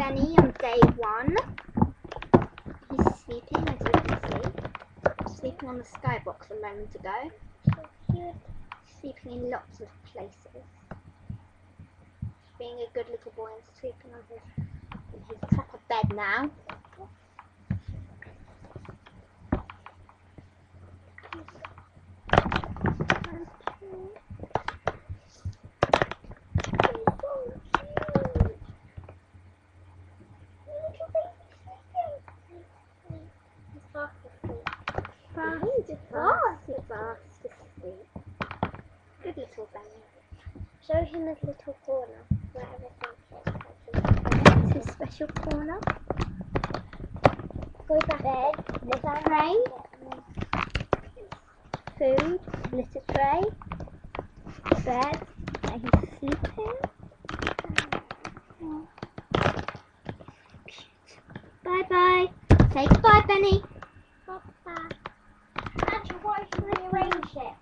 Benny on day 1. He's sleeping, as you can see. Sleeping on the skybox a moment ago. So cute. Sleeping in lots of places. Being a good little boy and sleeping on his proper bed now. Fast asleep. Good little Benny. Show him his little corner where everything is. That's his special corner. Go back bed. Tray. Food. Litter tray. Bed. Where he's sleeping. Bye bye. Say goodbye, Benny. Bye. Actually, what if you rearrange it?